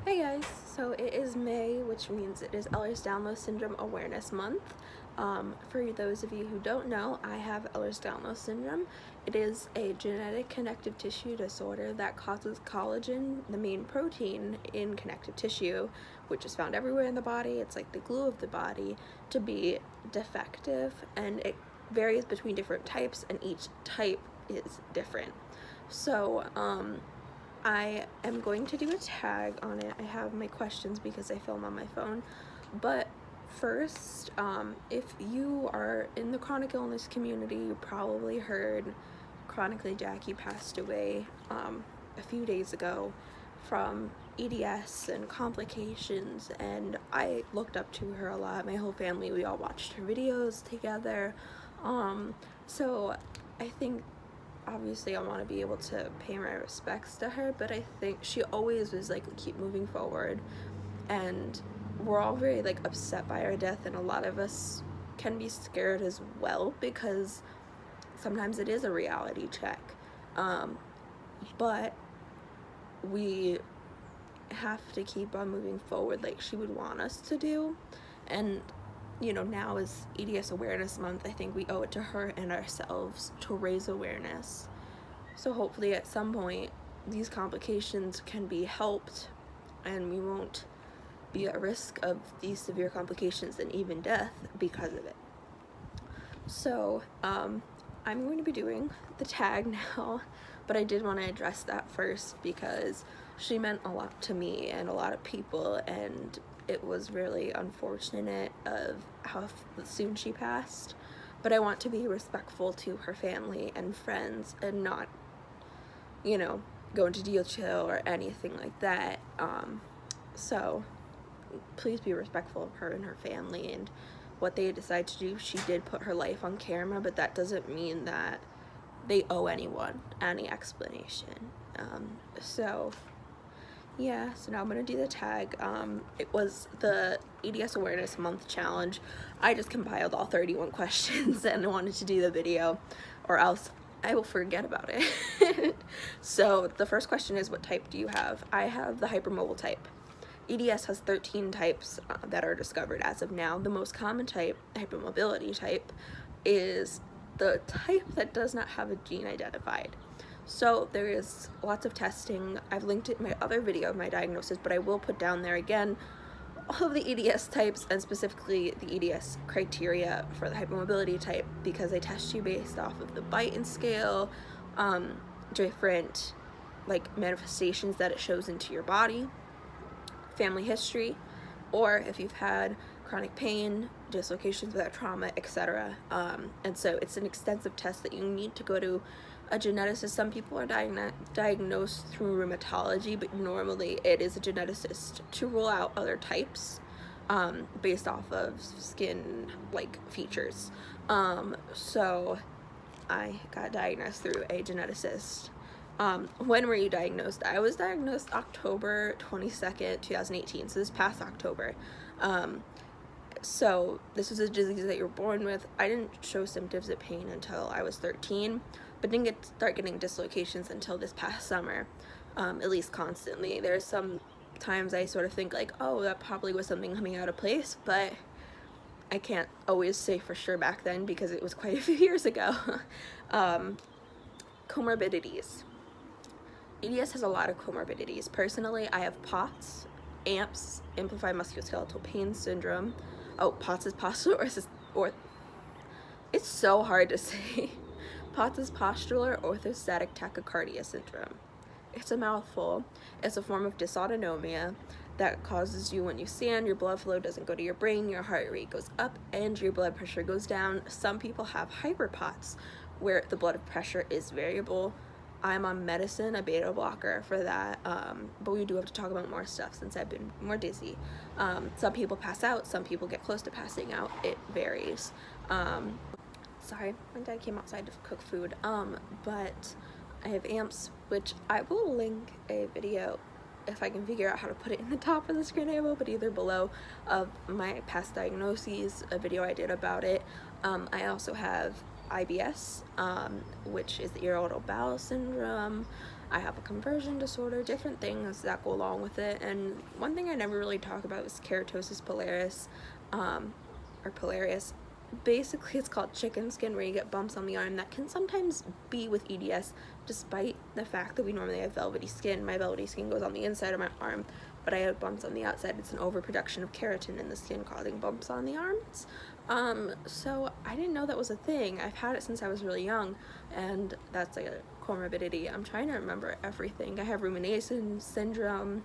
Hey guys, so it is May, which means it is Ehlers-Danlos Syndrome Awareness Month. For those of you who don't know, I have Ehlers-Danlos syndrome. It is a genetic connective tissue disorder that causes collagen, the main protein in connective tissue, which is found everywhere in the body. It's like the glue of the body, to be defective, and it varies between different types, and each type is different. So, I am going to do a tag on it. I have my questions because I film on my phone. But first, if you are in the chronic illness community, you probably heard Chronically Jackie passed away a few days ago from EDS and complications, and I looked up to her a lot. My whole family, we all watched her videos together. So I think obviously I want to be able to pay my respects to her, but I think she always was like, keep moving forward, and we're all very like upset by her death, and a lot of us can be scared as well because sometimes it is a reality check, but we have to keep on moving forward like she would want us to do. And you know, now is EDS Awareness Month. I think we owe it to her and ourselves to raise awareness. So hopefully at some point these complications can be helped and we won't be at risk of these severe complications and even death because of it. So I'm going to be doing the tag now, but I did want to address that first because she meant a lot to me and a lot of people, and it was really unfortunate of how soon she passed. But I want to be respectful to her family and friends and not, you know, go into deal chill or anything like that. So please be respectful of her and her family and what they decide to do. She did put her life on camera, but that doesn't mean that they owe anyone any explanation. So yeah, so now I'm gonna do the tag. It was the EDS Awareness Month challenge. I just compiled all 31 questions and wanted to do the video, or else I will forget about it. So the first question is, what type do you have? I have the hypermobile type. EDS has 13 types that are discovered as of now. The most common type, hypermobility type, is the type that does not have a gene identified. So there is lots of testing. I've linked it in my other video of my diagnosis, but I will put down there again all of the EDS types, and specifically the EDS criteria for the hypermobility type, because they test you based off of the Beighton scale, different like manifestations that it shows into your body, family history, or if you've had chronic pain, dislocations without trauma, etc. And so it's an extensive test that you need to go to a geneticist. Some people are diagnosed through rheumatology, but normally it is a geneticist to rule out other types based off of skin like features. So I got diagnosed through a geneticist. When were you diagnosed? I was diagnosed October 22nd, 2018, so this past October. So this was a disease that you're born with. I didn't show symptoms of pain until I was 13, but didn't start getting dislocations until this past summer, at least constantly. There's some times I sort of think like, oh, that probably was something coming out of place, but I can't always say for sure back then because it was quite a few years ago. Comorbidities. EDS has a lot of comorbidities. Personally, I have POTS, AMPS, amplified musculoskeletal pain syndrome. Oh, POTS is postural or it's so hard to say. POTS is postural orthostatic tachycardia syndrome. It's a mouthful. It's a form of dysautonomia that causes you, when you stand, your blood flow doesn't go to your brain, your heart rate goes up, and your blood pressure goes down. Some people have hyperPOTS, where the blood pressure is variable. I'm on medicine, a beta blocker for that, but we do have to talk about more stuff since I've been more dizzy. Some people pass out, some people get close to passing out. It varies. Sorry, my dad came outside to cook food. But I have AMPS, which I will link a video if I can figure out how to put it in the top of the screen. I will, but either below, of my past diagnoses, a video I did about it. I also have IBS, which is the irritable bowel syndrome, I have a conversion disorder, different things that go along with it. And one thing I never really talk about is keratosis pilaris, or pilarius. Basically, it's called chicken skin, where you get bumps on the arm that can sometimes be with EDS, despite the fact that we normally have velvety skin. My velvety skin goes on the inside of my arm, but I have bumps on the outside. It's an overproduction of keratin in the skin causing bumps on the arms. So I didn't know that was a thing. I've had it since I was really young, and that's like a comorbidity. I'm trying to remember everything. I have rumination syndrome,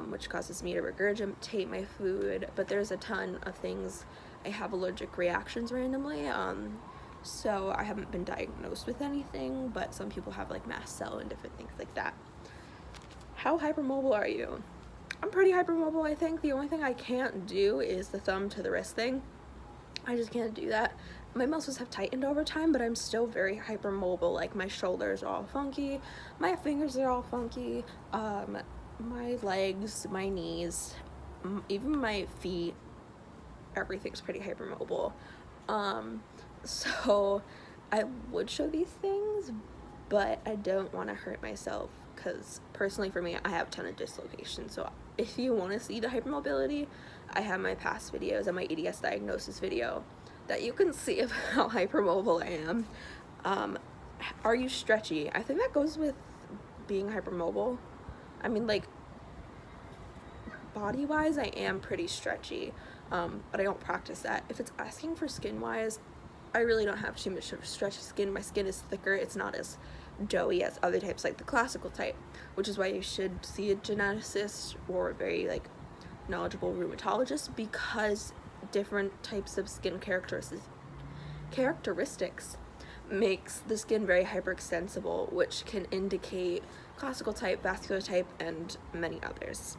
which causes me to regurgitate my food, but there's a ton of things. I have allergic reactions randomly, so I haven't been diagnosed with anything, but some people have like mast cell and different things like that. How hypermobile are you? I'm pretty hypermobile, I think. The only thing I can't do is the thumb to the wrist thing. I just can't do that. My muscles have tightened over time, but I'm still very hypermobile. Like, my shoulders are all funky, my fingers are all funky, my legs, my knees, even my feet, everything's pretty hypermobile. So I would show these things, but I don't want to hurt myself, because personally for me, I have a ton of dislocation. So if you want to see the hypermobility, I have my past videos and my EDS diagnosis video that you can see of how hypermobile I am. Are you stretchy? I think that goes with being hypermobile. I mean, like, body-wise, I am pretty stretchy, but I don't practice that. If it's asking for skin-wise, I really don't have too much of stretchy skin. My skin is thicker. It's not as doughy as other types, like the classical type, which is why you should see a geneticist or a very, like, knowledgeable rheumatologist, because different types of skin characteristics makes the skin very hyperextensible, which can indicate classical type, vascular type, and many others.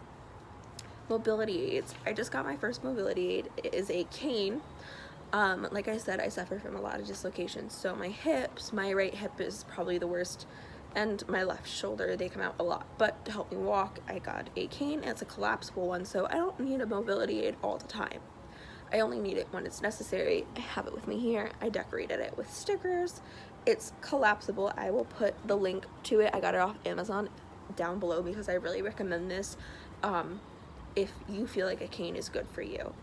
Mobility aids. I just got my first mobility aid. It is a cane. Like I said, I suffer from a lot of dislocations. So my hips, my right hip is probably the worst, and my left shoulder, they come out a lot. But to help me walk, I got a cane, and it's a collapsible one, so I don't need a mobility aid all the time. I only need it when it's necessary. I have it with me here. I decorated it with stickers. It's collapsible. I will put the link to it. I got it off Amazon down below, because I really recommend this if you feel like a cane is good for you.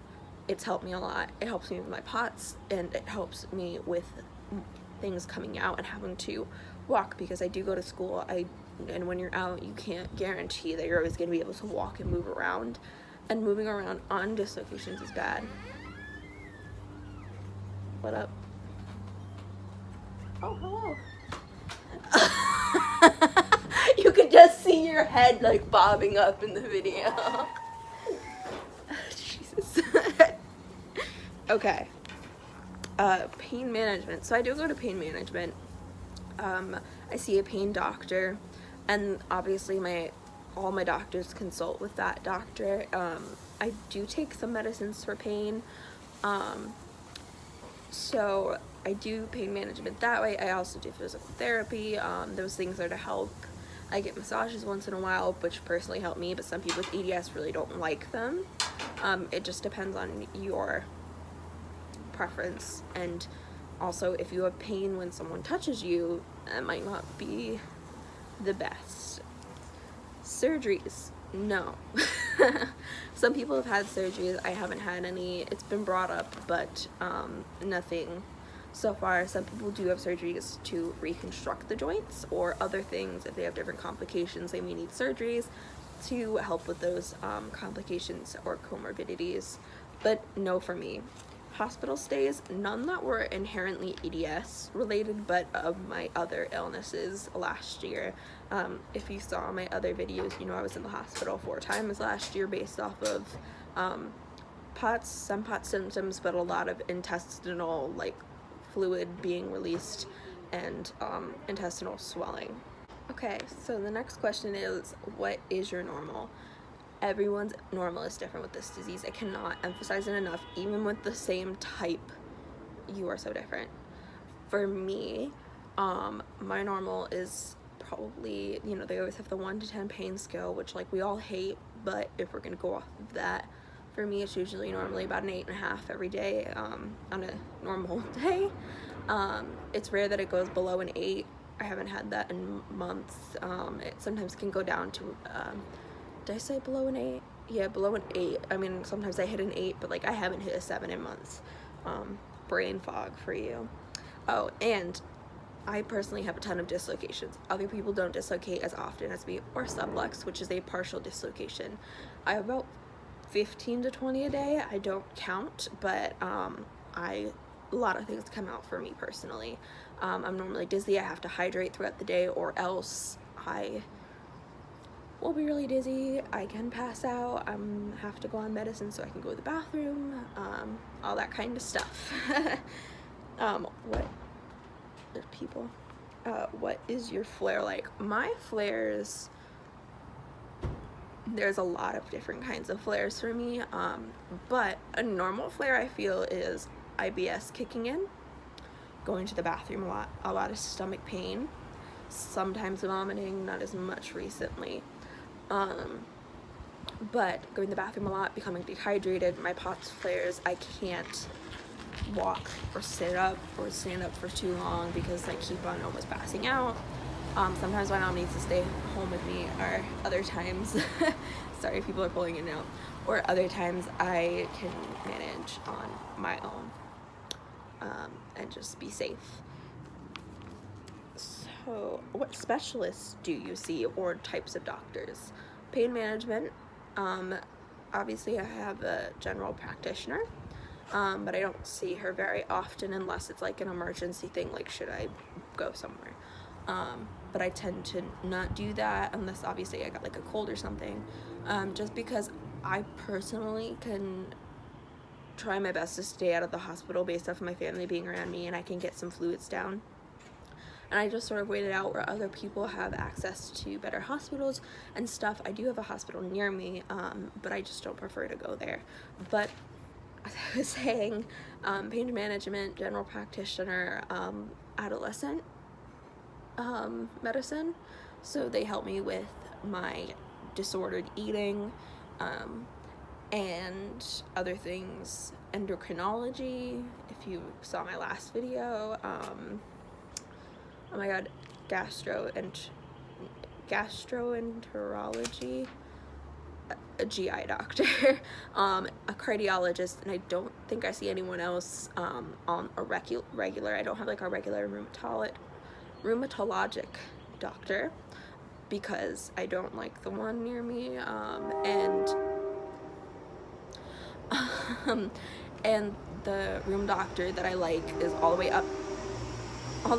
It's helped me a lot. It helps me with my POTS, and it helps me with things coming out and having to walk, because I do go to school. And when you're out, you can't guarantee that you're always going to be able to walk and move around, and moving around on dislocations is bad. What up? Oh, hello. You could just see your head like bobbing up in the video. Jesus. Okay. Pain management. So I do go to pain management. I see a pain doctor, and obviously all my doctors consult with that doctor. I do take some medicines for pain. So I do pain management that way. I also do physical therapy. Those things are to help. I get massages once in a while, which personally help me, but some people with EDS really don't like them. It just depends on your preference, and also if you have pain when someone touches you, that might not be the best. Surgeries, no. Some people have had surgeries. I haven't had any. It's been brought up, but nothing so far. Some people do have surgeries to reconstruct the joints or other things. If they have different complications, they may need surgeries to help with those complications or comorbidities, but no for me. Hospital stays, none that were inherently EDS related, but of my other illnesses last year. If you saw my other videos, you know I was in the hospital 4 times last year based off of some POTS symptoms, but a lot of intestinal, like, fluid being released and intestinal swelling. Okay, so the next question is, what is your normal? Everyone's normal is different with this disease. I cannot emphasize it enough. Even with the same type, you are so different. For me, my normal is probably, you know, they always have the 1 to 10 pain scale, which, like, we all hate, but if we're gonna go off of that, for me it's usually normally about an 8.5 every day, on a normal day. It's rare that it goes below an 8. I haven't had that in months. It sometimes can go down to, did I say below an 8? Yeah, below an 8. I mean, sometimes I hit an 8, but like I haven't hit a 7 in months. Brain fog for you. Oh, and I personally have a ton of dislocations. Other people don't dislocate as often as me, or sublux, which is a partial dislocation. I have about 15 to 20 a day. I don't count, but a lot of things come out for me personally. I'm normally dizzy. I have to hydrate throughout the day, or else I will be really dizzy. I can pass out. I have to go on medicine so I can go to the bathroom. All that kind of stuff. What? There's people. What is your flare like? My flares, there's a lot of different kinds of flares for me, but a normal flare I feel is IBS kicking in, going to the bathroom a lot of stomach pain, sometimes vomiting, not as much recently, but going to the bathroom a lot, becoming dehydrated. My POTS flares, I can't walk or sit up or stand up for too long because I keep on almost passing out. Sometimes my mom needs to stay home with me, or other times, sorry, people are pulling in now, or other times I can manage on my own, and just be safe. So what specialists do you see, or types of doctors? Pain management, obviously I have a general practitioner, but I don't see her very often unless it's like an emergency thing, like should I go somewhere. But I tend to not do that unless obviously I got like a cold or something, just because I personally can try my best to stay out of the hospital based off of my family being around me, and I can get some fluids down. And I just sort of waited out where other people have access to better hospitals and stuff. I do have a hospital near me, but I just don't prefer to go there. But as I was saying, pain management, general practitioner, adolescent medicine. So they help me with my disordered eating, and other things. Endocrinology, if you saw my last video, oh my god, gastroenterology, a GI doctor, a cardiologist, and I don't think I see anyone else on a regular. I don't have like a regular rheumatologic doctor because I don't like the one near me, and the room doctor that I like is all the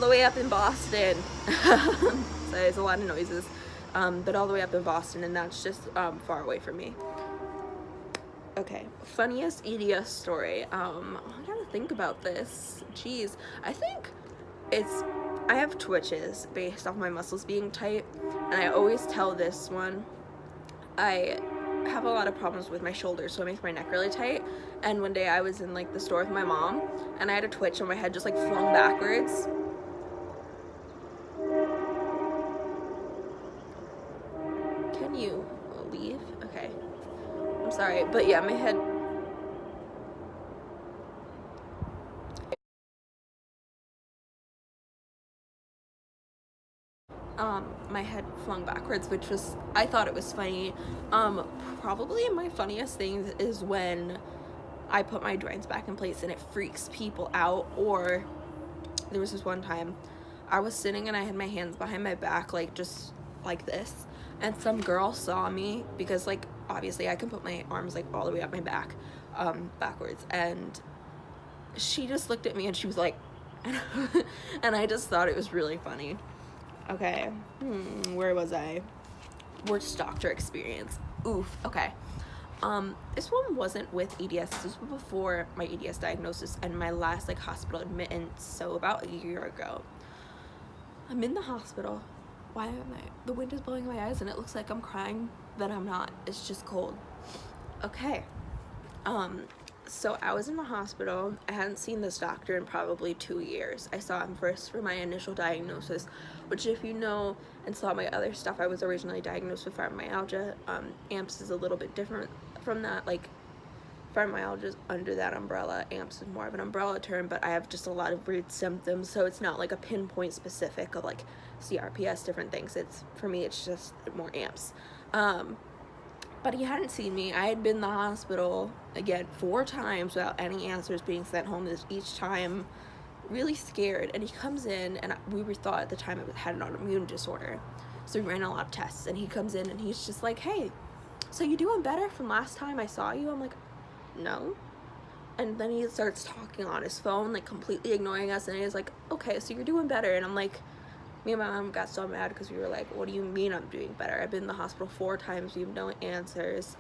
way up in Boston. So there's a lot of noises, but all the way up in Boston, and that's just far away from me. Okay, funniest EDS story. I gotta think about this. Jeez, I think I have twitches based off my muscles being tight, and I always tell this one. I have a lot of problems with my shoulders, so it makes my neck really tight. And one day I was in like the store with my mom, and I had a twitch, and my head just like flung backwards. Can you leave? Okay, I'm sorry, but yeah, my head. My head flung backwards, which was, I thought it was funny. Probably my funniest things is when I put my joints back in place and it freaks people out. Or there was this one time I was sitting and I had my hands behind my back, like just like this, and some girl saw me, because like obviously I can put my arms like all the way up my back, backwards, and she just looked at me and she was like, and I just thought it was really funny. Okay, where was I? Worst doctor experience. Oof, okay. This one wasn't with EDS. This was before my EDS diagnosis and my last like hospital admittance, so about a year ago. I'm in the hospital. Why am I? The wind is blowing in my eyes and it looks like I'm crying, but I'm not. It's just cold. Okay. So I was in the hospital. I hadn't seen this doctor in probably 2 years. I saw him first for my initial diagnosis, which if you know and saw my other stuff, I was originally diagnosed with fibromyalgia. AMPS is a little bit different from that. Like fibromyalgia is under that umbrella. AMPS is more of an umbrella term, but I have just a lot of weird symptoms, so it's not like a pinpoint specific of like CRPS, different things. It's, for me, it's just more AMPS. But he hadn't seen me. I had been in the hospital, again, 4 times without any answers being sent home, each time really scared. And he comes in, and we were thought at the time I had an autoimmune disorder, so we ran a lot of tests. And he comes in and he's just like, hey, so you doing better from last time I saw you? I'm like, no. And then he starts talking on his phone, like completely ignoring us, and he's like, okay, so you're doing better. And I'm like, me and my mom got so mad because we were like, what do you mean I'm doing better? I've been in the hospital 4 times, we have no answers,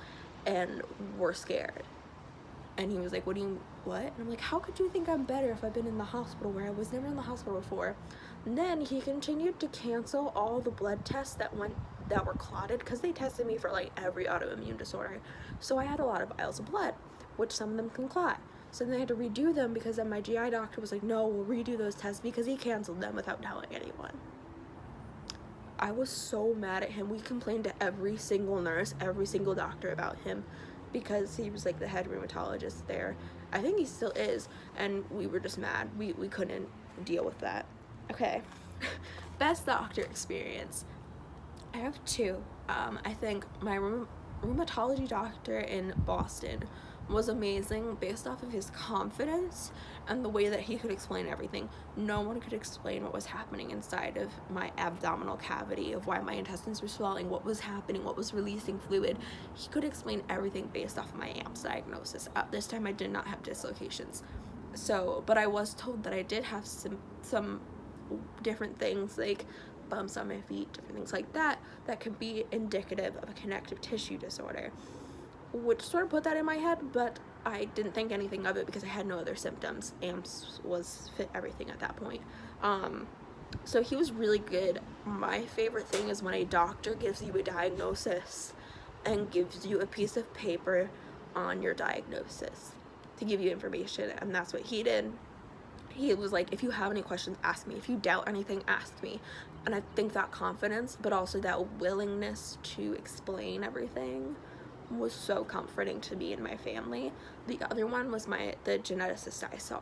and we're scared. And he was like, what? And I'm like, how could you think I'm better if I've been in the hospital where I was never in the hospital before? And then he continued to cancel all the blood tests that were clotted, because they tested me for like every autoimmune disorder. So I had a lot of vials of blood, which some of them can clot. So then they had to redo them, because then my GI doctor was like, no, we'll redo those tests, because he canceled them without telling anyone. I was so mad at him. We complained to every single nurse, every single doctor about him, because he was like the head rheumatologist there. I think he still is, and we were just mad. We couldn't deal with that. Okay. Best doctor experience. I have 2. I think my rheumatology doctor in Boston was amazing based off of his confidence and the way that he could explain everything. No one could explain what was happening inside of my abdominal cavity, of why my intestines were swelling, what was happening, what was releasing fluid. He could explain everything based off of my AMPS diagnosis. This time I did not have dislocations. So, but I was told that I did have some different things, like bumps on my feet, different things like that, that could be indicative of a connective tissue disorder, which sort of put that in my head, but I didn't think anything of it because I had no other symptoms. AMPS fit everything at that point. So he was really good. My favorite thing is when a doctor gives you a diagnosis and gives you a piece of paper on your diagnosis to give you information, and that's what he did. He was like, if you have any questions, ask me. If you doubt anything, ask me. And I think that confidence, but also that willingness to explain everything, was so comforting to me and my family. The other one was the geneticist I saw,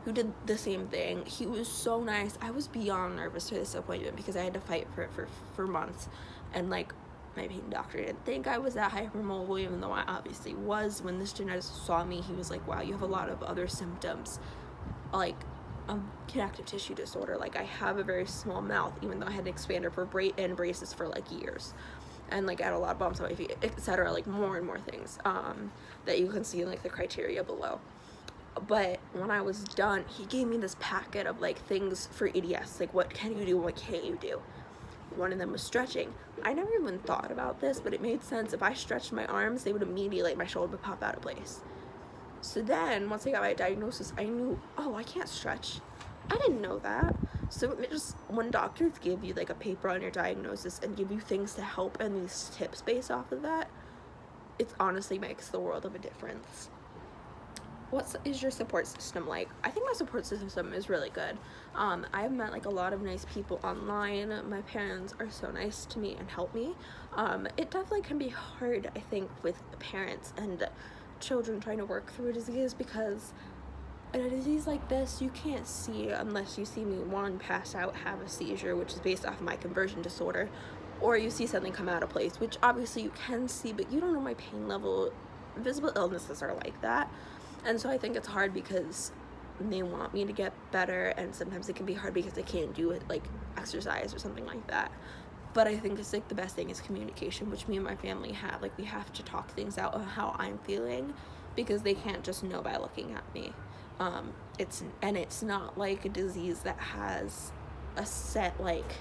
who did the same thing. He was so nice. I was beyond nervous for this appointment because I had to fight for it for months, and like, my pain doctor didn't think I was that hypermobile, even though I obviously was. When this geneticist saw me, he was like, wow, you have a lot of other symptoms, like connective tissue disorder. Like, I have a very small mouth, even though I had an expander and braces for like years, and like I had a lot of bumps on my feet, etc. Like more and more things that you can see in like the criteria below. But when I was done, he gave me this packet of like things for EDS, like what can you do and what can't you do. One of them was stretching. I never even thought about this, but it made sense. If I stretched my arms, they would immediately, like, my shoulder would pop out of place. So then, once I got my diagnosis, I knew, oh, I can't stretch. I didn't know that. So it just, when doctors give you like a paper on your diagnosis and give you things to help and these tips based off of that, it honestly makes the world of a difference. What is your support system like? I think my support system is really good. I've met like a lot of nice people online. My parents are so nice to me and help me. It definitely can be hard, I think, with parents and children trying to work through a disease, because in a disease like this, you can't see unless you see me, one, pass out, have a seizure, which is based off of my conversion disorder, or you see something come out of place, which obviously you can see, but you don't know my pain level. Visible illnesses are like that. And so I think it's hard because they want me to get better, and sometimes it can be hard because they can't do it, like exercise or something like that. But I think it's like the best thing is communication, which me and my family have. Like, we have to talk things out of how I'm feeling, because they can't just know by looking at me. It's not like a disease that has a set, like,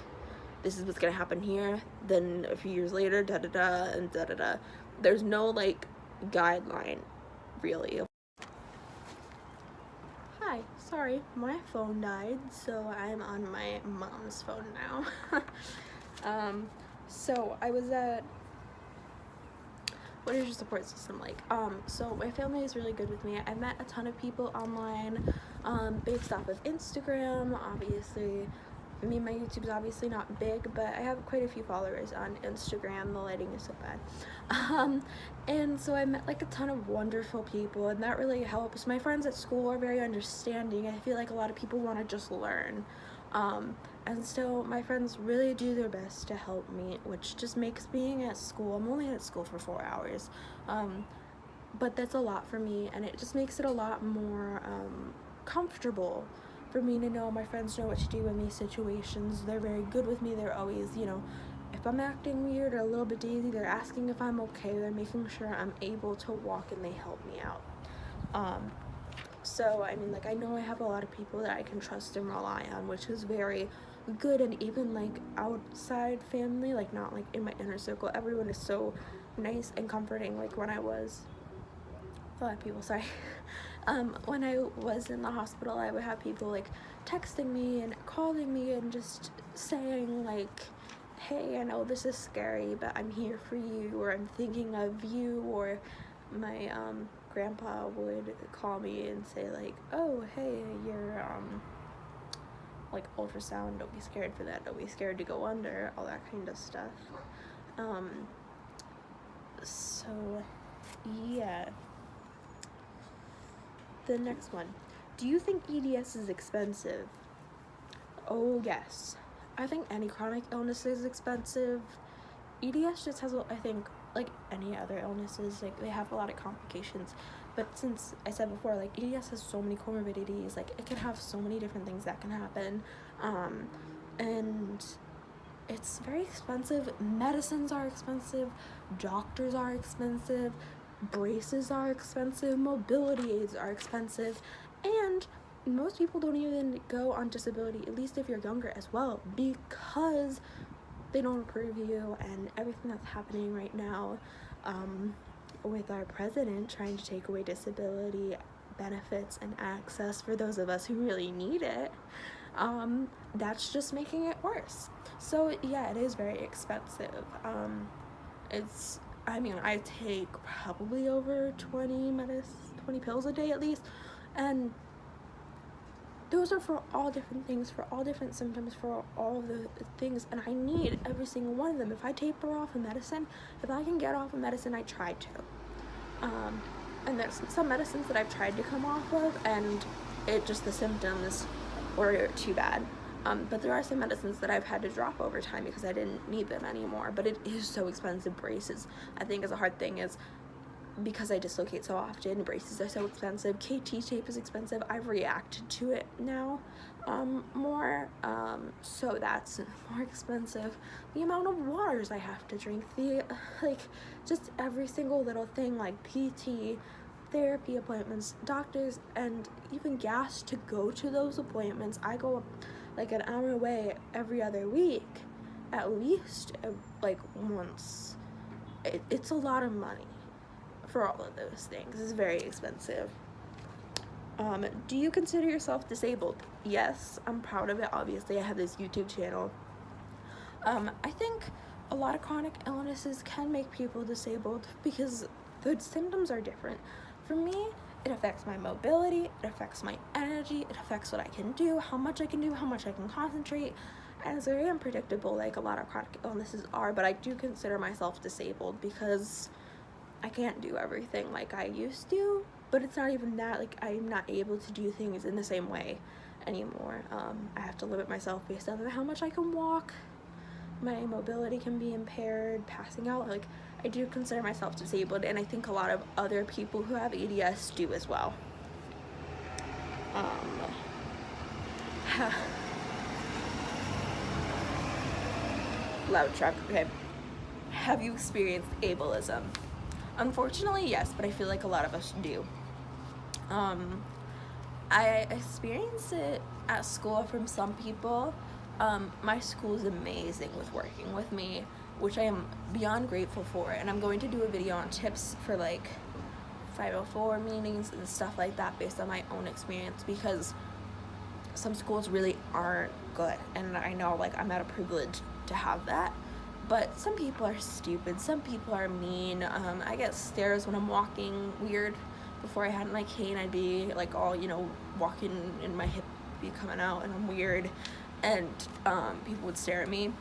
this is what's gonna happen here, then a few years later, da-da-da, and da-da-da. There's no, like, guideline, really. Hi, sorry, my phone died, so I'm on my mom's phone now. So I was at, what is your support system like? So my family is really good with me. I met a ton of people online, based off of Instagram, obviously. I mean, my YouTube's obviously not big, but I have quite a few followers on Instagram. The lighting is so bad. And so I met like a ton of wonderful people, and that really helps. My friends at school are very understanding. I feel like a lot of people want to just learn. And so my friends really do their best to help me, which just makes being at school, I'm only at school for 4 hours, but that's a lot for me, and it just makes it a lot more comfortable for me to know my friends know what to do in these situations. They're very good with me. They're always, if I'm acting weird or a little bit daisy, they're asking if I'm okay. They're making sure I'm able to walk, and they help me out. So, I mean, like, I know I have a lot of people that I can trust and rely on, which is very good. And even, like, outside family, like, not, like, in my inner circle, everyone is so nice and comforting. Like, when I was, a lot of people, sorry. When I was in the hospital, I would have people, like, texting me and calling me and just saying, like, hey, I know this is scary, but I'm here for you, or I'm thinking of you. Or my, grandpa would call me and say, like, oh, hey, you're, like, ultrasound, don't be scared for that, don't be scared to go under, all that kind of stuff. So, yeah. The next one. Do you think EDS is expensive? Oh, yes. I think any chronic illness is expensive. EDS just has, I think, like any other illnesses, like, they have a lot of complications. But since I said before, like, EDS has so many comorbidities, like, it can have so many different things that can happen. And it's very expensive. Medicines are expensive. Doctors are expensive. Braces are expensive. Mobility aids are expensive. And most people don't even go on disability, at least if you're younger as well, because they don't approve you, and everything that's happening right now with our president trying to take away disability benefits and access for those of us who really need it, that's just making it worse. So yeah, it is very expensive. I take probably over 20 pills a day at least, and those are for all different things, for all different symptoms, for all the things, and I need every single one of them. If I taper off a medicine, if I can get off a medicine, I try to. And there's some medicines that I've tried to come off of, and the symptoms were too bad. But there are some medicines that I've had to drop over time because I didn't need them anymore. But it is so expensive. Braces, I think, is a hard thing, is because I dislocate so often. Braces are so expensive. KT tape is expensive. I've reacted to it now more, so that's more expensive. The amount of waters I have to drink, just every single little thing, like PT, therapy appointments, doctors, and even gas to go to those appointments. I go like an hour away every other week, at least, like once. It's a lot of money for all of those things. It's very expensive. Do you consider yourself disabled? Yes, I'm proud of it. Obviously, I have this YouTube channel. I think a lot of chronic illnesses can make people disabled because the symptoms are different. For me, it affects my mobility, it affects my energy, it affects what I can do, how much I can do, how much I can concentrate, and it's very unpredictable, like a lot of chronic illnesses are. But I do consider myself disabled because I can't do everything like I used to. But it's not even that, like, I'm not able to do things in the same way anymore. I have to limit myself based on how much I can walk. My mobility can be impaired, passing out. Like, I do consider myself disabled, and I think a lot of other people who have EDS do as well. Loud truck. Okay. Have you experienced ableism? Unfortunately, yes, but I feel like a lot of us do. I experienced it at school from some people. My school is amazing with working with me, which I am beyond grateful for, and I'm going to do a video on tips for like 504 meetings and stuff like that based on my own experience, because some schools really aren't good, and I know, like, I'm at a privilege to have that, but some people are stupid, some people are mean. I get stares when I'm walking weird. Before I had my cane, I'd be like all, walking and my hip be coming out and I'm weird. and people would stare at me,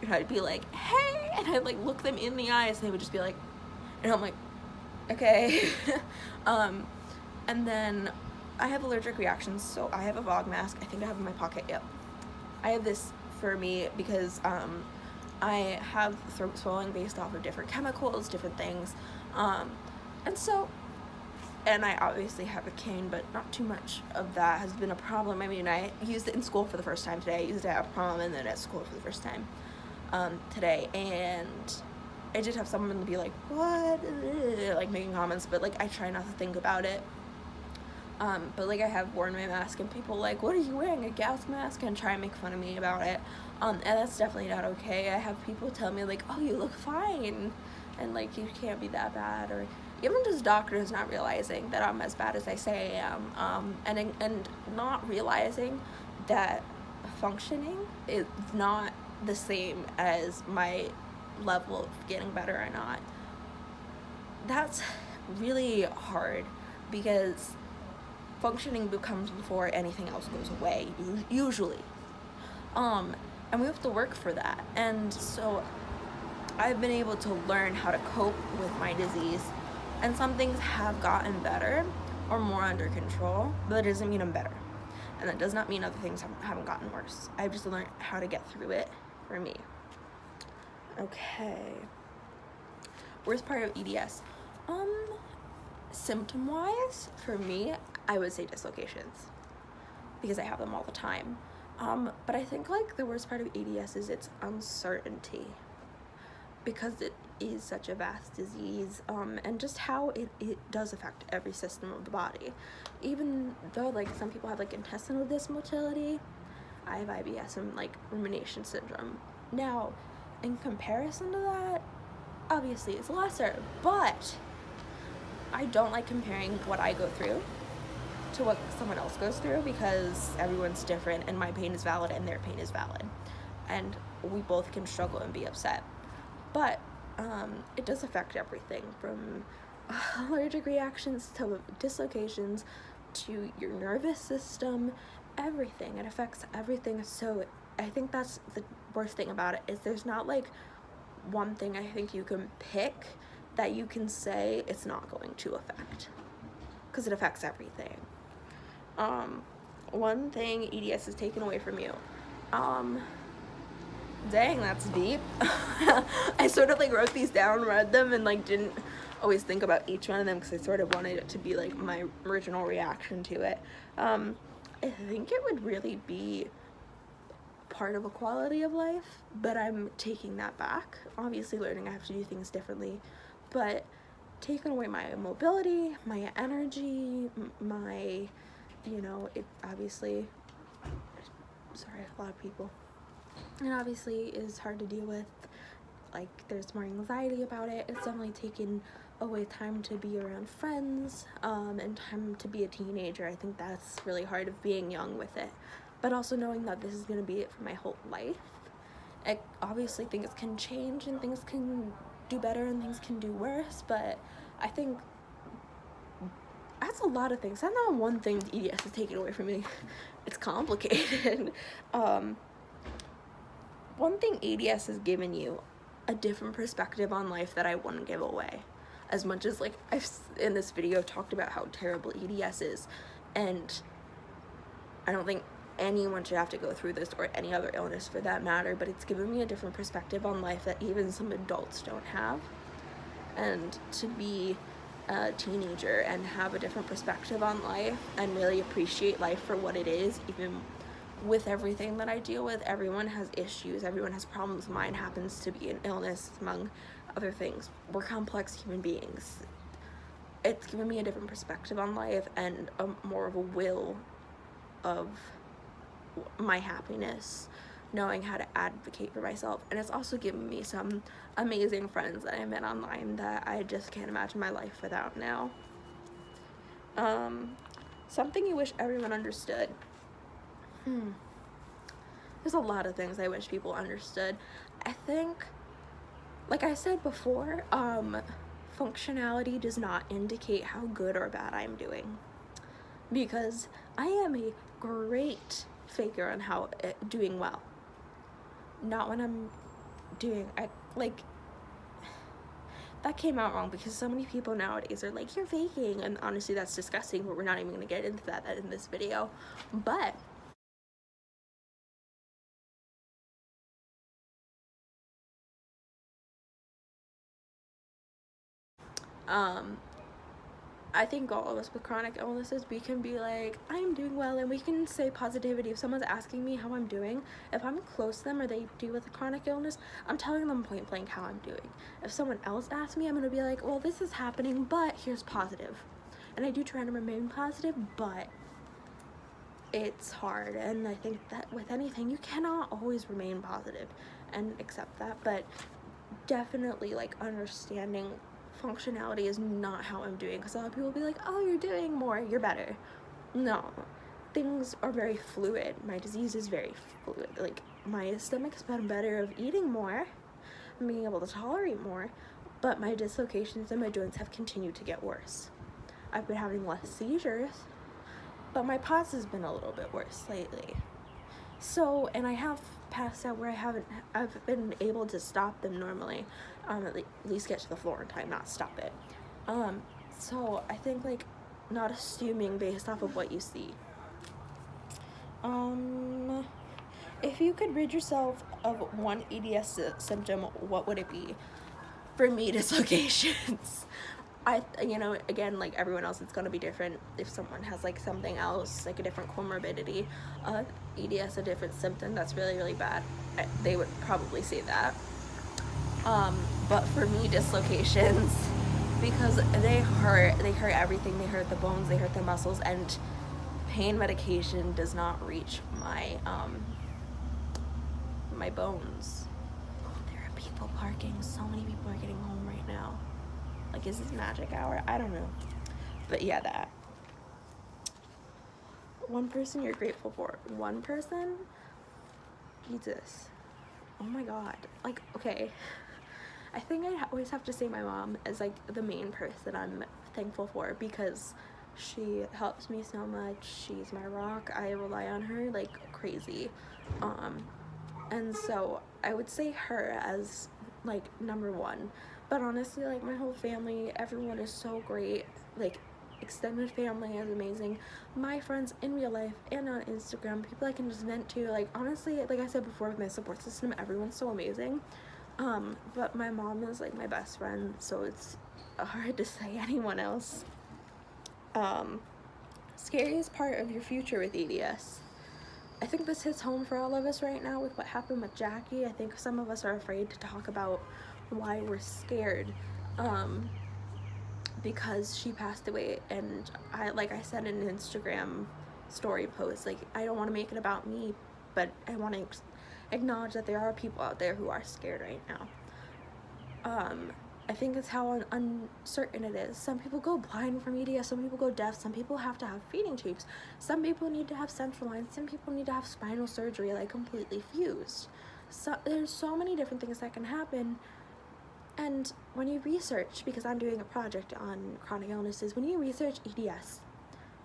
and I'd be like, hey, and I'd like look them in the eyes, and they would just be like, and I'm like, okay. And then I have allergic reactions, so I have a fog mask. I think I have in my pocket. Yep, I have this for me because I have throat swelling based off of different chemicals, different things, and so, and I obviously have a cane, but not too much of that has been a problem. I mean, I used it in school for the first time today. I used it at prom and then at school for the first time today, and I did have someone be like, what, like making comments, but like I try not to think about it. But like I have worn my mask, and people like, what are you wearing, a gas mask, and try and make fun of me about it, and that's definitely not okay. I have people tell me like, oh, you look fine, and like you can't be that bad, or even just doctors not realizing that I'm as bad as I say I am, and not realizing that functioning is not the same as my level of getting better or not. That's really hard, because functioning becomes before anything else goes away, usually. And we have to work for that. And so I've been able to learn how to cope with my disease, and some things have gotten better or more under control, but that doesn't mean I'm better. And that does not mean other things haven't gotten worse. I've just learned how to get through it for me. Okay. Worst part of EDS. Symptom-wise, for me, I would say dislocations, because I have them all the time. But I think like the worst part of EDS is its uncertainty, because it is such a vast disease, and just how it does affect every system of the body. Even though like some people have like intestinal dysmotility, I have IBS and like rumination syndrome. Now, in comparison to that, obviously it's lesser, but I don't like comparing what I go through to what someone else goes through, because everyone's different, and my pain is valid and their pain is valid, and we both can struggle and be upset. But it does affect everything from allergic reactions to dislocations to your nervous system, everything. It affects everything. So I think that's the worst thing about it, is there's not like one thing I think you can pick that you can say it's not going to affect, because it affects everything. One thing EDS has taken away from you. Dang, that's deep. I sort of like wrote these down, read them, and like didn't always think about each one of them, because I sort of wanted it to be like my original reaction to it. I think it would really be part of a quality of life, but I'm taking that back. Obviously learning I have to do things differently, but taking away my mobility, my energy, my, you know, it obviously, sorry, a lot of people, and obviously is hard to deal with. Like there's more anxiety about it. It's definitely taken away time to be around friends, and time to be a teenager. I think that's really hard, of being young with it, but also knowing that this is going to be it for my whole life. I obviously things can change, and things can do better, and things can do worse, but I think that's a lot of things. That's not one thing EDS is taking away from me. It's complicated. One thing EDS has given you, a different perspective on life that I wouldn't give away. As much as like I've in this video talked about how terrible EDS is, and I don't think anyone should have to go through this, or any other illness for that matter, but it's given me a different perspective on life that even some adults don't have. And to be a teenager and have a different perspective on life, and really appreciate life for what it is, even with everything that I deal with. Everyone has issues, everyone has problems. Mine happens to be an illness, among other things. We're complex human beings. It's given me a different perspective on life, and more of a will of my happiness, knowing how to advocate for myself. And it's also given me some amazing friends that I met online that I just can't imagine my life without now. Something you wish everyone understood. There's a lot of things I wish people understood. I think, like I said before, functionality does not indicate how good or bad I'm doing, because I am a great faker on how doing well. Not when I'm doing, that came out wrong, because so many people nowadays are like, you're faking, and honestly that's disgusting, but we're not even going to get into that in this video. But I think all of us with chronic illnesses, we can be like, I'm doing well, and we can say positivity. If someone's asking me how I'm doing, if I'm close to them or they do with a chronic illness, I'm telling them point blank how I'm doing. If someone else asks me, I'm going to be like, well, this is happening, but here's positive. And I do try to remain positive, but it's hard. And I think that with anything, you cannot always remain positive and accept that, but definitely like understanding functionality is not how I'm doing, because a lot of people will be like, oh, you're doing more, you're better. No, things are very fluid. My disease is very fluid. Like, my stomach's been better of eating more and being able to tolerate more, but my dislocations in my joints have continued to get worse. I've been having less seizures, but my POTS has been a little bit worse lately. So, and I have passed out where I've been able to stop them normally, at least get to the floor in time, not stop it. So I think, like, not assuming based off of what you see. If you could rid yourself of one EDS symptom, what would it be? For me, dislocations. Again, like everyone else, it's gonna be different. If someone has like something else, like a different comorbidity, EDS, a different symptom that's really, really bad, they would probably say that. But for me, dislocations, because they hurt everything. They hurt the bones, they hurt the muscles, and pain medication does not reach my my bones. There are people parking. So many people are getting home right now. Like, is this magic hour? I don't know. But yeah, that. One person you're grateful for. One person? Jesus. Oh my God. Like, okay. I think I always have to say my mom as like the main person I'm thankful for, because she helps me so much. She's my rock. I rely on her like crazy. And so I would say her as like number one. But honestly, like, my whole family, everyone is so great. Like, extended family is amazing. My friends in real life and on Instagram, people I can just vent to. Like, honestly, like I said before, with my support system, everyone's so amazing. But my mom is like my best friend, so it's hard to say anyone else. Scariest part of your future with EDS. I think this hits home for all of us right now with what happened with Jackie. I think some of us are afraid to talk about why we're scared, because she passed away, and like I said in an Instagram story post, like, I don't want to make it about me, but I want to acknowledge that there are people out there who are scared right now. I think it's how uncertain it is. Some people go blind from EDS, some people go deaf, some people have to have feeding tubes, some people need to have central lines, some people need to have spinal surgery, like completely fused. So there's so many different things that can happen. And when you research, because I'm doing a project on chronic illnesses, when you research EDS,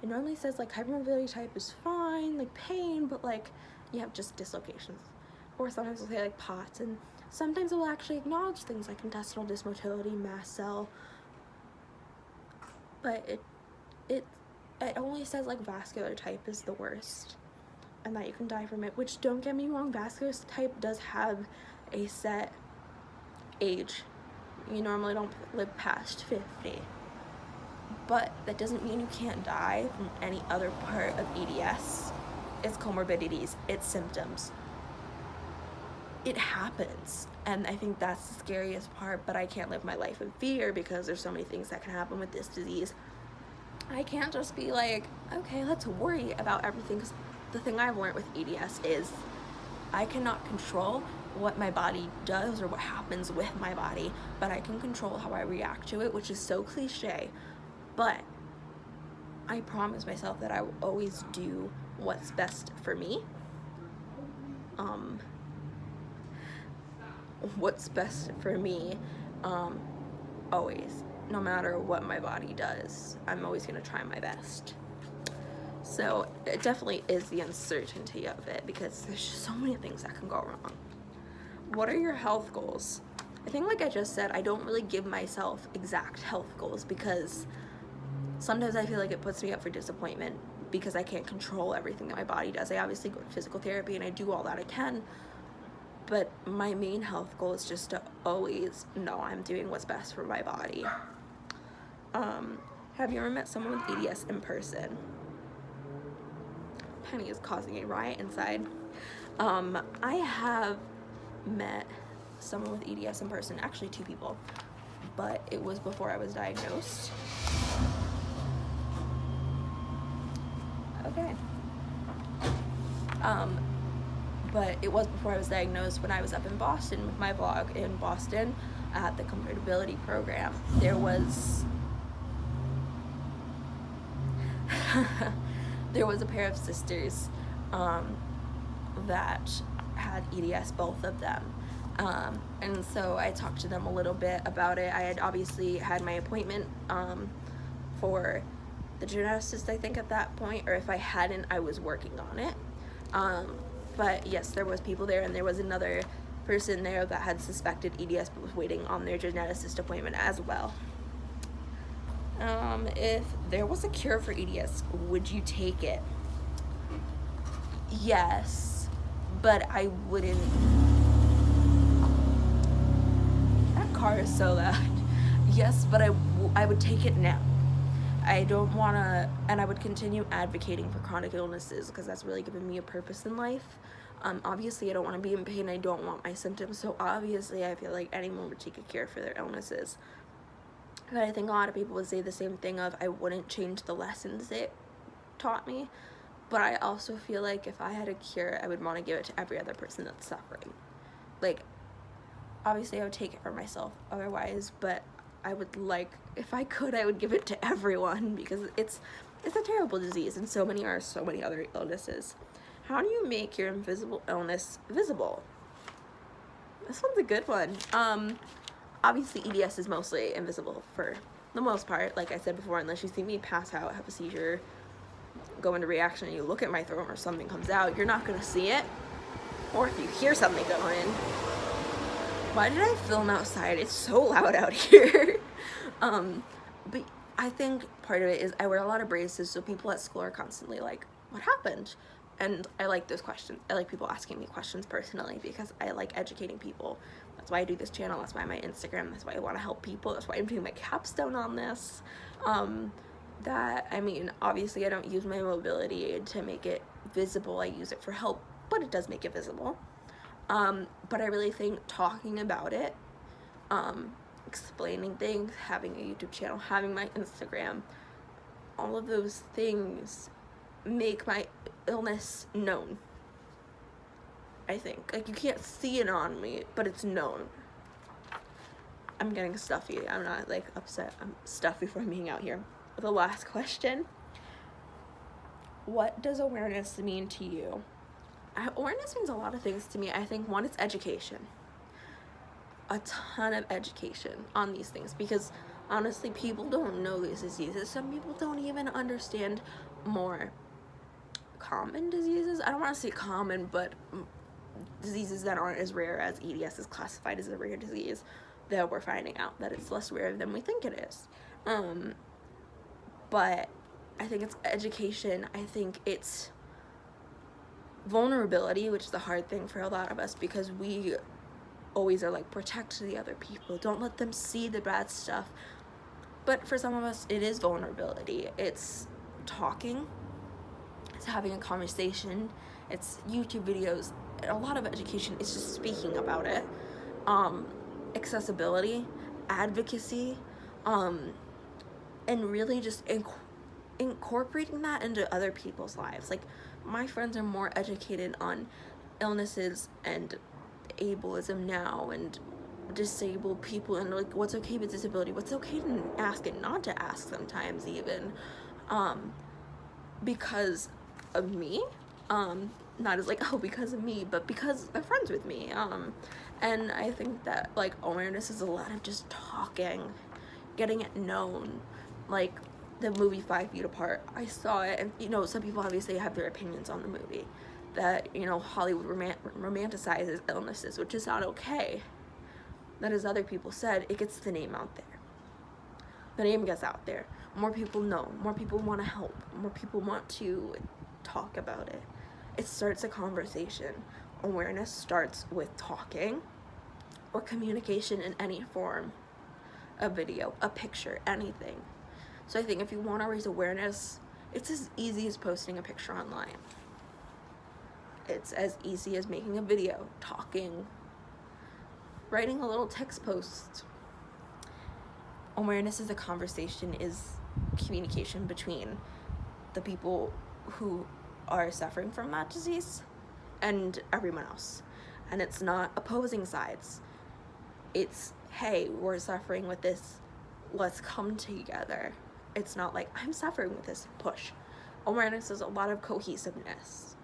it normally says like hypermobility type is fine, like pain, but like you have just dislocations. Or sometimes it'll say like POTS, and sometimes it will actually acknowledge things like intestinal dysmotility, mast cell, but it only says like vascular type is the worst, and that you can die from it, which, don't get me wrong, vascular type does have a set age. You normally don't live past 50, but that doesn't mean you can't die from any other part of EDS. It's comorbidities, it's symptoms. It happens, and I think that's the scariest part, but I can't live my life in fear because there's so many things that can happen with this disease. I can't just be like, okay, let's worry about everything, because the thing I've learned with EDS is I cannot control what my body does or what happens with my body, but I can control how I react to it, which is so cliche, but I promise myself that I will always do what's best for me. What's best for me, always, no matter what my body does, I'm always gonna try my best. So it definitely is the uncertainty of it, because there's just so many things that can go wrong. What are your health goals? I think, like I just said, I don't really give myself exact health goals, because sometimes I feel like it puts me up for disappointment because I can't control everything that my body does. I obviously go to physical therapy and I do all that I can, but my main health goal is just to always know I'm doing what's best for my body. Have you ever met someone with EDS in person? Penny is causing a riot inside. I have met someone with EDS in person, actually 2 people, but it was before I was diagnosed. Okay. But it was before I was diagnosed, when I was up in Boston with my vlog in Boston at the Comfortability program. There was there was a pair of sisters that had EDS, both of them. And so I talked to them a little bit about it. I had obviously had my appointment for the geneticist, I think, at that point, or if I hadn't, I was working on it. But yes, there was people there, and there was another person there that had suspected EDS but was waiting on their geneticist appointment as well. If there was a cure for EDS, would you take it? Yes, but I wouldn't. That car is so loud. Yes, but I would take it now. I don't want to, and I would continue advocating for chronic illnesses, because that's really given me a purpose in life. Obviously, I don't want to be in pain. I don't want my symptoms. So obviously, I feel like anyone would take a cure for their illnesses. But I think a lot of people would say the same thing of, I wouldn't change the lessons it taught me. But I also feel like if I had a cure, I would want to give it to every other person that's suffering. Like, obviously, I would take it for myself otherwise, but I would like, if I could, I would give it to everyone, because it's a terrible disease, and so many other illnesses. How do you make your invisible illness visible? This one's a good one. Obviously EDS is mostly invisible for the most part, like I said before, unless you see me pass out, have a seizure, go into reaction, and you look at my throat or something comes out, you're not gonna see it. Or if you hear something going. Why did I film outside? It's so loud out here. But I think part of it is I wear a lot of braces, so people at school are constantly like, what happened? And I like those questions. I like people asking me questions personally, because I like educating people. That's why I do this channel. That's why my Instagram. That's why I want to help people. That's why I'm doing my capstone on this. I mean, obviously I don't use my mobility aid to make it visible. I use it for help, but it does make it visible. But I really think talking about it, explaining things, having a YouTube channel, having my Instagram, all of those things make my illness known. I think, like, you can't see it on me, but it's known. I'm getting stuffy. I'm not like upset. I'm stuffy from being out here. The last question: what does awareness mean to you? Awareness means a lot of things to me. I think one, it's education. A ton of education on these things, because honestly, people don't know these diseases. Some people don't even understand more common diseases. I don't want to say common, but diseases that aren't as rare as EDS is classified as a rare disease, that we're finding out that it's less rare than we think it is. But I think it's education. I think it's vulnerability, which is the hard thing for a lot of us, because we always are like, protect the other people, don't let them see the bad stuff. But for some of us, it is vulnerability. It's talking, it's having a conversation, it's YouTube videos. A lot of education is just speaking about it. Accessibility, advocacy, and really just incorporating that into other people's lives. Like, my friends are more educated on illnesses and ableism now, and disabled people, and like what's okay with disability, what's okay to ask and not to ask sometimes even, because of me, not as like, oh, because of me, but because they're friends with me. And I think that like awareness is a lot of just talking, getting it known. Like, the movie 5 Feet Apart. I saw it, and you know, some people obviously have their opinions on the movie, that, you know, Hollywood romanticizes illnesses, which is not okay. That, as other people said, it gets the name out there. The name gets out there. More people know. More people want to help. More people want to talk about it. It starts a conversation. Awareness starts with talking or communication in any form. A video, a picture, anything. So I think if you want to raise awareness, it's as easy as posting a picture online. It's as easy as making a video, talking, writing a little text post. Awareness is a conversation, is communication between the people who are suffering from that disease and everyone else. And it's not opposing sides. It's, hey, we're suffering with this, let's come together. It's not like, I'm suffering with this, push. Awareness is a lot of cohesiveness.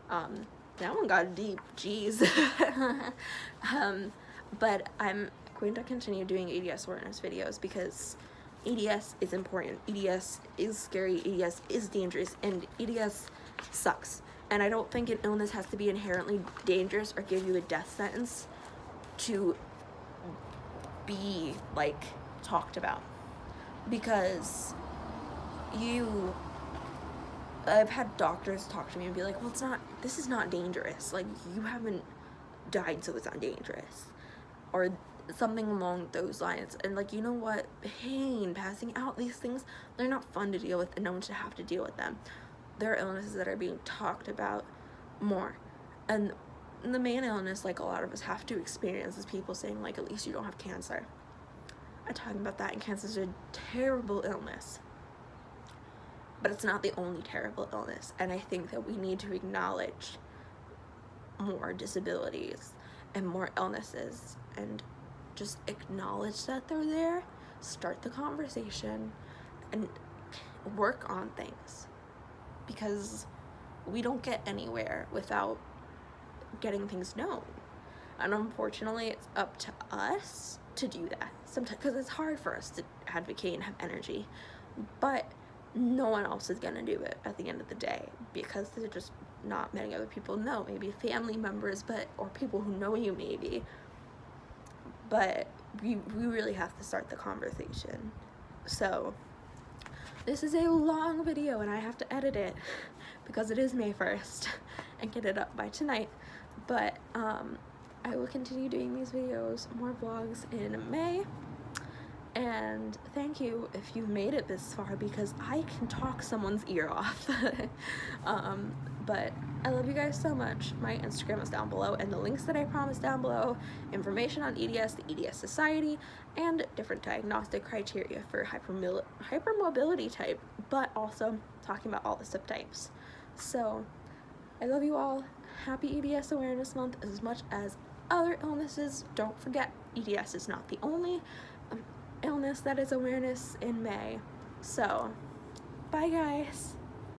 That one got deep, jeez. But I'm going to continue doing EDS awareness videos because EDS is important. EDS is scary, EDS is dangerous, and EDS sucks. And I don't think an illness has to be inherently dangerous or give you a death sentence to be, like, talked about. Because I've had doctors talk to me and be like, well, this is not dangerous. Like, you haven't died, so it's not dangerous. Or something along those lines. And, like, you know what? Pain, passing out, these things, they're not fun to deal with, and no one should have to deal with them. There are illnesses that are being talked about more. And the main illness, like, a lot of us have to experience is people saying, like, at least you don't have cancer. I'm talking about that, and cancer is a terrible illness. But it's not the only terrible illness. And I think that we need to acknowledge more disabilities and more illnesses and just acknowledge that they're there, start the conversation, and work on things. Because we don't get anywhere without getting things known. And unfortunately, it's up to us to do that sometimes, because it's hard for us to advocate and have energy. But no one else is gonna do it at the end of the day, because there's just not many other people know. Maybe family members, or people who know you, maybe. But we really have to start the conversation. So this is a long video, and I have to edit it because it is May 1st and get it up by tonight. But I will continue doing these videos, more vlogs in May. And thank you if you've made it this far, because I can talk someone's ear off. But I love you guys so much. My Instagram is down below, and the links that I promised down below, information on EDS, the EDS Society, and different diagnostic criteria for hypermobility type, but also talking about all the subtypes. So I love you all. Happy EDS Awareness Month. As much as other illnesses, don't forget, EDS is not the only illness that is awareness in May. So bye guys.